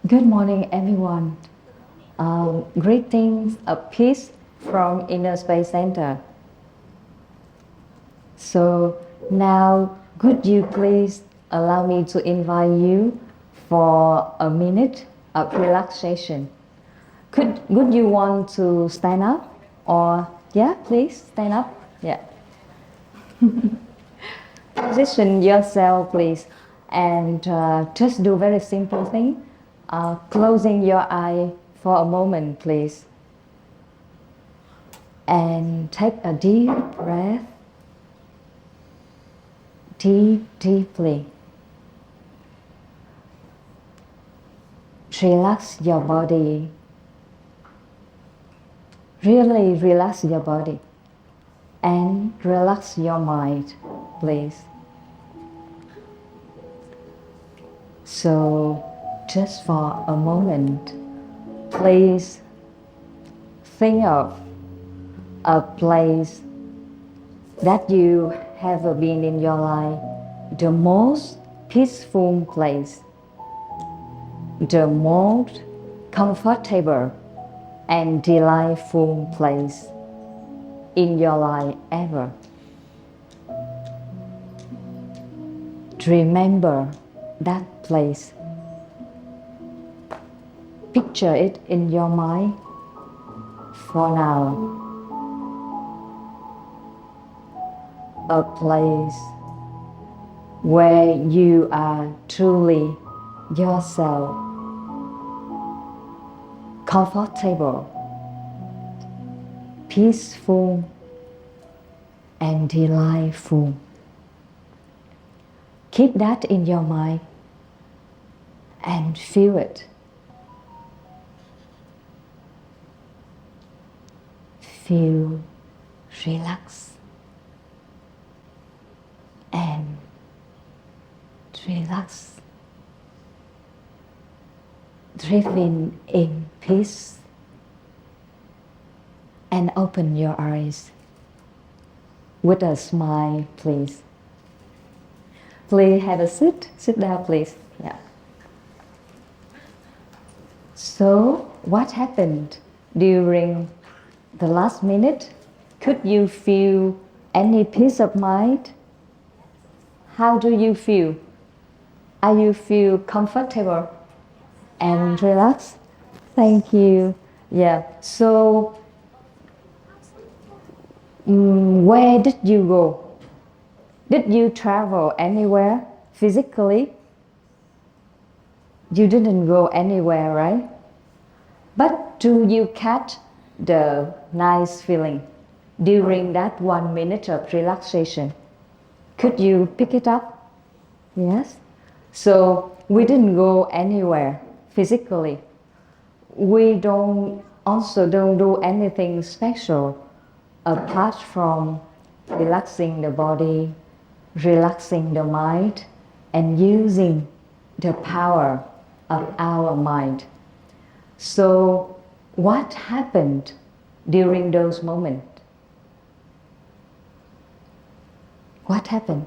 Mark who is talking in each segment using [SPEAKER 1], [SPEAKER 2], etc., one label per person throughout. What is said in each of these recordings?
[SPEAKER 1] Good morning, everyone. Greetings of peace from Inner Space Center. So now, could you please allow me to invite you for a minute of relaxation? Would you want to stand up? Or, yeah, please stand up. Yeah. Position yourself, please, and just do very simple thing. Closing your eye for a moment, please, and take a deep breath, deeply. Relax your body. Really relax your body, and relax your mind, please. So, just for a moment, please think of a place that you have been in your life, the most peaceful place, the most comfortable and delightful place in your life ever. Remember that place. Picture it in your mind for now. A place where you are truly yourself, comfortable, peaceful, and delightful. Keep that in your mind and feel it. Feel relaxed and relax, drifting in peace, and open your eyes with a smile, please. Please have a seat. Sit down, please. Yeah. So, what happened during the last minute? Could you feel any peace of mind? How do you feel? Are you feel comfortable and relaxed? Thank you. Yeah. So, where did you go? Did you travel anywhere physically? You didn't go anywhere, right? But do you catch the nice feeling during that 1 minute of relaxation? Could you pick it up? Yes. So we didn't go anywhere physically. We don't do anything special apart from relaxing the body, relaxing the mind, and using the power of our mind. So what happened during those moments? What happened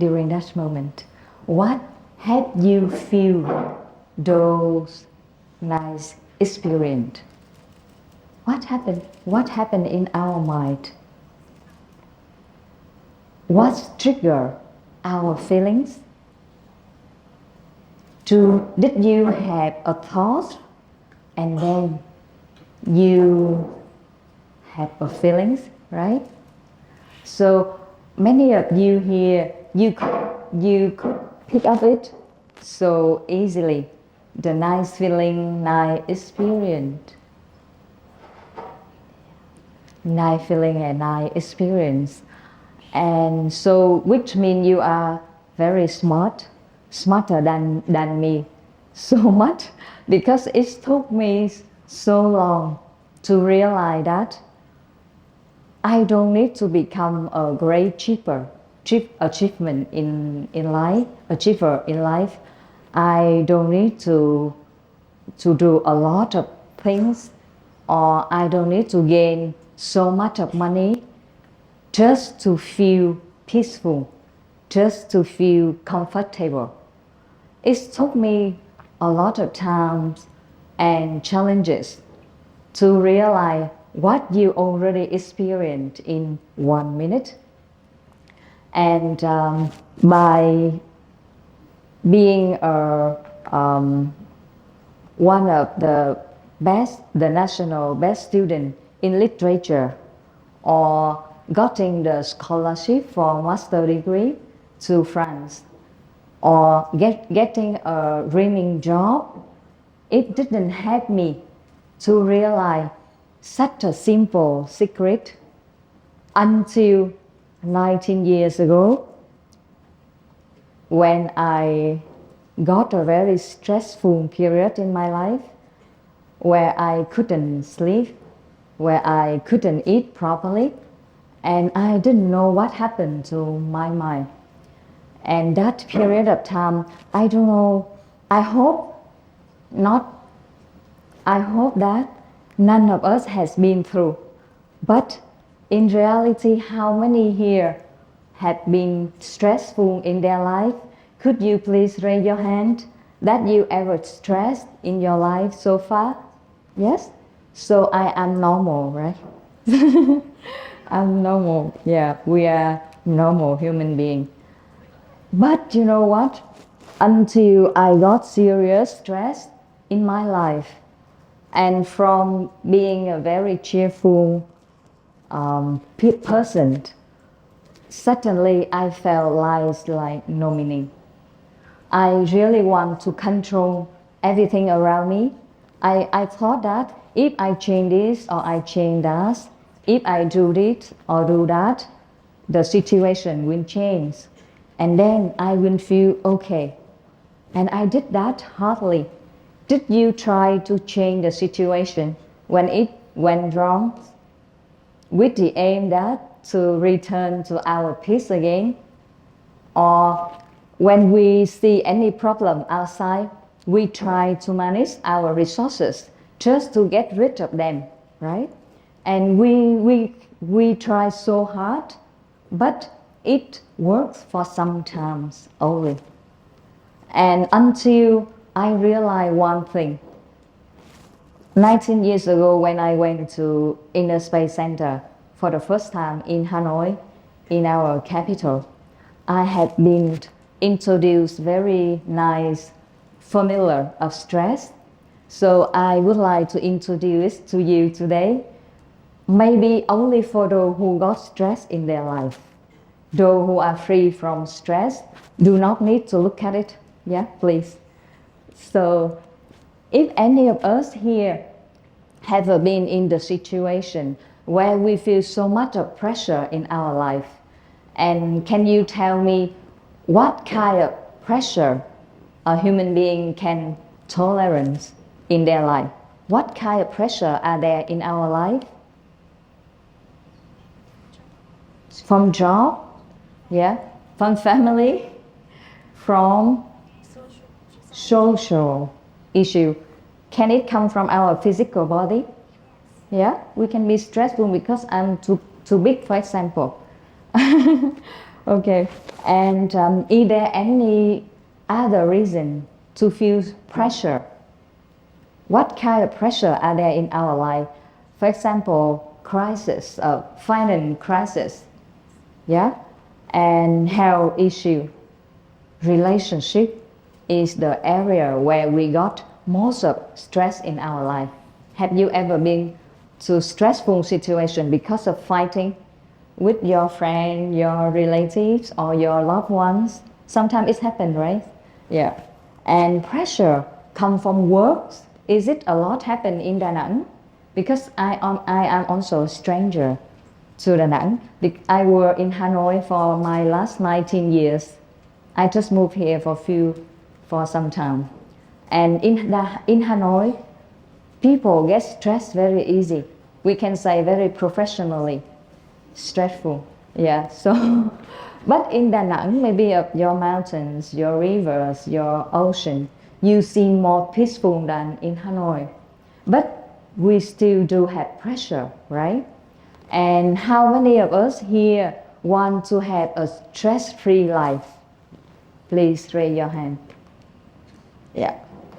[SPEAKER 1] during that moment? What had you feel those nice experience? What happened? What happened in our mind? What triggered our feelings? Did you have a thought and then you have a feelings, right? So many of you here, you could pick up it so easily. The nice feeling, nice experience. Nice feeling and nice experience. And so, which means you are very smart, smarter than me, so much, because it took me so long to realize that I don't need to become a great achievement in life, achiever in life. I don't need to do a lot of things, or I don't need to gain so much of money just to feel peaceful, just to feel comfortable. It took me a lot of times and challenges to realize what you already experienced in 1 minute. And by being one of the national best student in literature, or getting the scholarship for master degree to France, or getting a dreaming job, it didn't help me to realize such a simple secret until 19 years ago, when I got a very stressful period in my life, where I couldn't sleep, where I couldn't eat properly, and I didn't know what happened to my mind. And that period of time, I don't know, I hope that none of us has been through. But in reality, how many here have been stressful in their life? Could you please raise your hand that you ever stressed in your life so far? Yes? So I am normal, right? I'm normal. Yeah, we are normal human beings. But you know what? Until I got serious stress in my life, and from being a very cheerful person, suddenly I felt life like no meaning. I really want to control everything around me. I thought that if I change this or I change that, if I do this or do that, the situation will change. And then I will feel okay. And I did that hardly. Did you try to change the situation when it went wrong, with the aim that to return to our peace again? Or when we see any problem outside, we try to manage our resources just to get rid of them, right? And we try so hard, but it works for some times only. And until I realized one thing, 19 years ago when I went to Inner Space Center for the first time in Hanoi, in our capital, I had been introduced very nice formula of stress. So I would like to introduce to you today, maybe only for those who got stress in their life. Those who are free from stress do not need to look at it. Yeah, please. So if any of us here have been in the situation where we feel so much of pressure in our life, and can you tell me what kind of pressure a human being can tolerate in their life? What kind of pressure are there in our life? From job, yeah, from family, from social issue. Can it come from our physical body? Yeah, we can be stressful because I'm too big, for example. Okay, and is there any other reason to feel pressure? What kind of pressure are there in our life? For example, crisis, finance crisis, yeah, and health issue. Relationship is the area where we got most of stress in our life. Have you ever been to stressful situation because of fighting with your friend, your relatives, or your loved ones? Sometimes it happens, right? Yeah. And pressure come from work. Is it a lot happen in Da Nang? Because I am also a stranger to Da Nang. I work in Hanoi for my last 19 years. I just moved here for some time. And in Hanoi, people get stressed very easy. We can say very professionally stressful. Yeah. So, but in Da Nang, maybe of your mountains, your rivers, your ocean, you seem more peaceful than in Hanoi. But we still do have pressure, right? And how many of us here want to have a stress-free life? Please raise your hand. Yeah.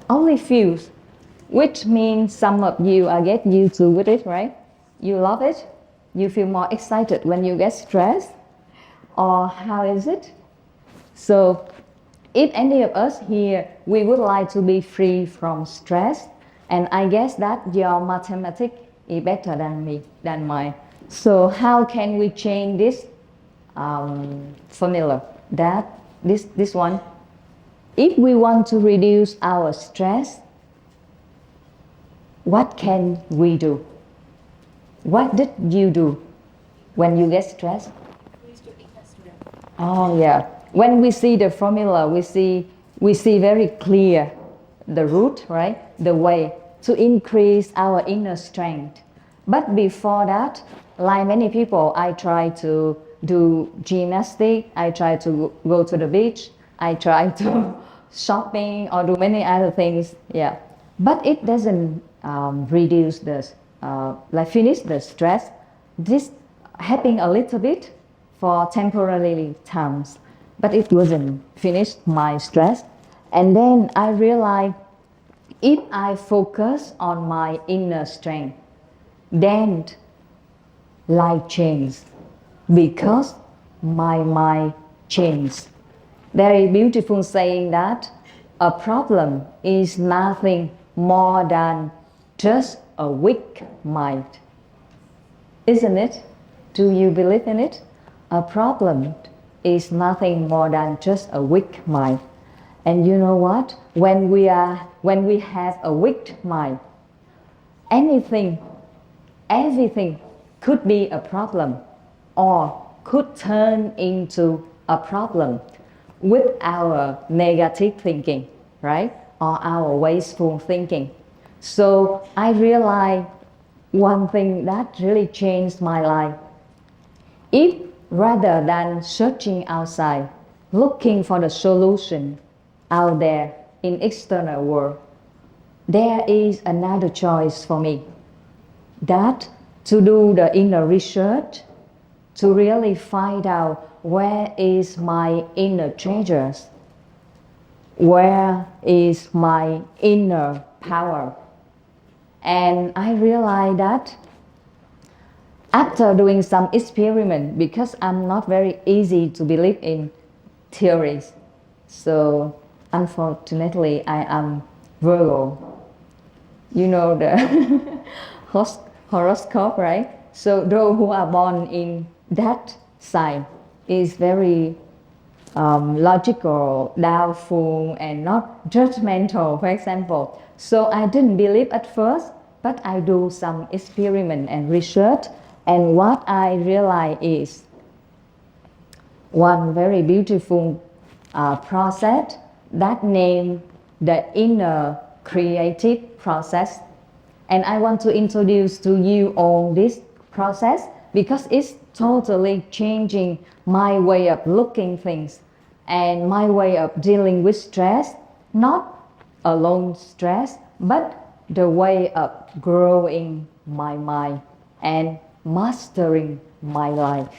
[SPEAKER 1] Only few, which means some of you are get used to with it, right? You love it. You feel more excited when you get stressed, or how is it? So if any of us here, we would like to be free from stress, and I guess that your mathematics is better than me, than mine. So how can we change this formula? That this one. If we want to reduce our stress, what can we do? What did you do when you get stressed? Oh yeah. When we see the formula, we see very clear the route, right? The way to increase our inner strength. But before that, like many people, I try to do gymnastics, I try to go to the beach, I try to shopping or do many other things. Yeah. But it doesn't reduce the, like finish the stress. This helping a little bit for temporarily times, but it wasn't finished my stress. And then I realized if I focus on my inner strength, then life changes because my mind changes. Very beautiful saying that a problem is nothing more than just a weak mind. Isn't it? Do you believe in it? A problem is nothing more than just a weak mind. And you know what? When we have a weak mind, anything, everything could be a problem or could turn into a problem with our negative thinking, right? Or our wasteful thinking. So I realized one thing that really changed my life. If rather than searching outside, looking for the solution out there in external world, there is another choice for me. That to do the inner research, to really find out where is my inner treasures, where is my inner power. And I realized that after doing some experiment, because I'm not very easy to believe in theories, so unfortunately I am Virgo. You know the horoscope, right? So those who are born in that sign is very logical, doubtful, and not judgmental, for example. So I didn't believe at first, but I do some experiment and research, and what I realize is one very beautiful process that named the inner creative process. And I want to introduce to you all this process because it's totally changing my way of looking things and my way of dealing with stress, not alone stress, but the way of growing my mind and mastering my life.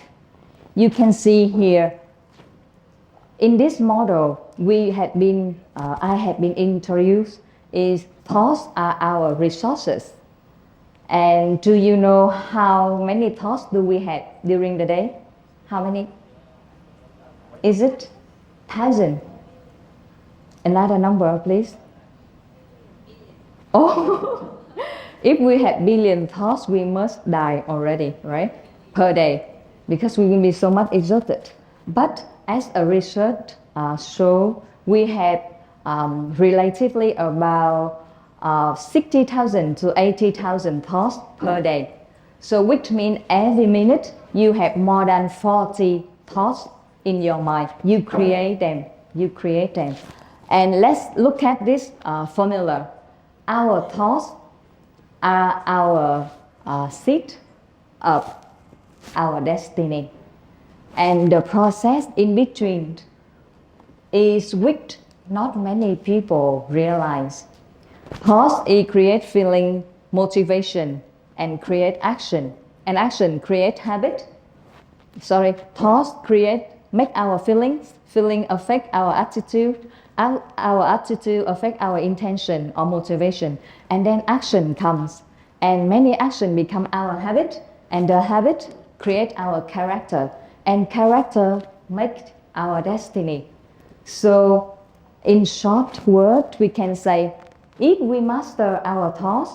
[SPEAKER 1] You can see here in this model I have been introduced is thoughts are our resources. And do you know how many thoughts do we have during the day? How many? Is it 1,000? Another number, please. Oh, if we had billion thoughts, we must die already, right? Per day, because we will be so much exhausted. But as a research show, we have relatively about 60,000 to 80,000 thoughts per day. So which means every minute you have more than 40 thoughts in your mind. You create them. You create them. And let's look at this formula. Our thoughts are our seed of our destiny. And the process in between is which not many people realize. Thoughts create feeling, motivation, and create action. And action create habit. Thoughts create make our feeling affect our attitude, our attitude affect our intention or motivation, and then action comes, and many action become our habit, and the habit create our character, and character make our destiny. So in short word, we can say, if we master our thoughts,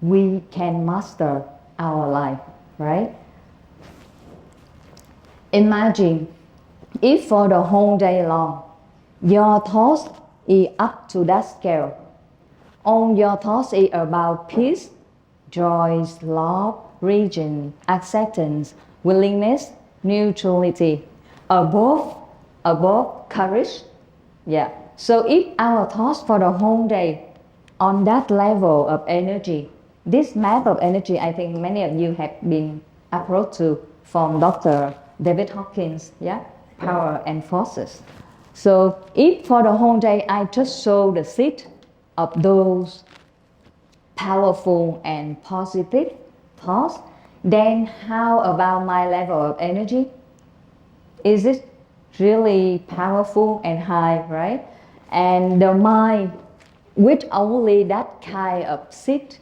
[SPEAKER 1] we can master our life, right? Imagine if for the whole day long, your thoughts is up to that scale. All your thoughts is about peace, joy, love, region, acceptance, willingness, neutrality, above courage. Yeah. So if our thoughts for the whole day on that level of energy, this map of energy, I think many of you have been approached to from Dr. David Hawkins, yeah, power and forces. So if for the whole day I just sow the seed of those powerful and positive thoughts, then how about my level of energy? Is it really powerful and high, right? And the mind with only that kind of seed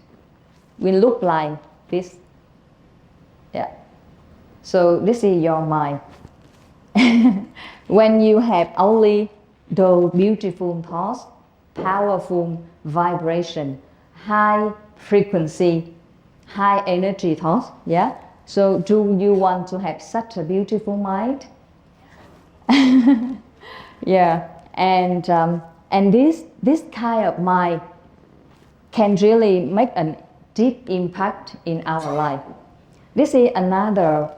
[SPEAKER 1] will look like this. Yeah. So this is your mind. When you have only those beautiful thoughts, powerful vibration, high frequency, high energy thoughts, yeah? So do you want to have such a beautiful mind? Yeah, and this kind of mind can really make a deep impact in our life. This is another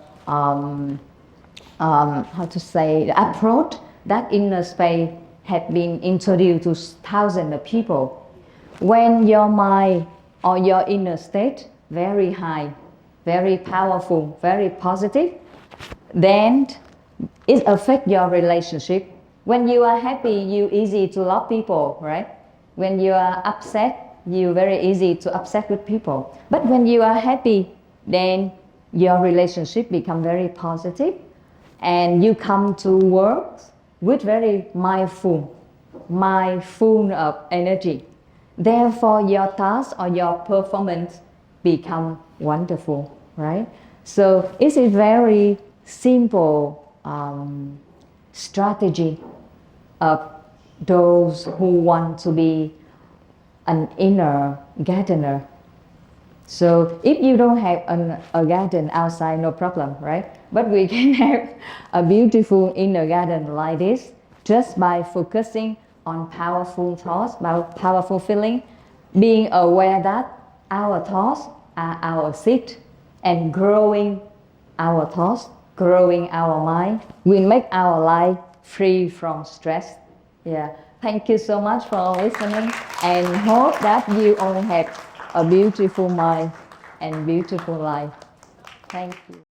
[SPEAKER 1] how to say, approach that inner space had been introduced to thousands of people. When your mind or your inner state very high, very powerful, very positive, then it affects your relationship. When you are happy, you easy to love people, right? When you are upset, you very easy to upset with people. But when you are happy, then your relationship become very positive, and you come to work with very mindful of energy. Therefore, your task or your performance become wonderful, right? So it's a very simple strategy of those who want to be an inner gardener. So if you don't have a garden outside, no problem, right? But we can have a beautiful inner garden like this just by focusing on powerful thoughts, powerful feeling, being aware that our thoughts are our seed, and growing our thoughts, growing our mind will make our life free from stress. Yeah. Thank you so much for listening, and hope that you all have a beautiful mind and beautiful life. Thank you.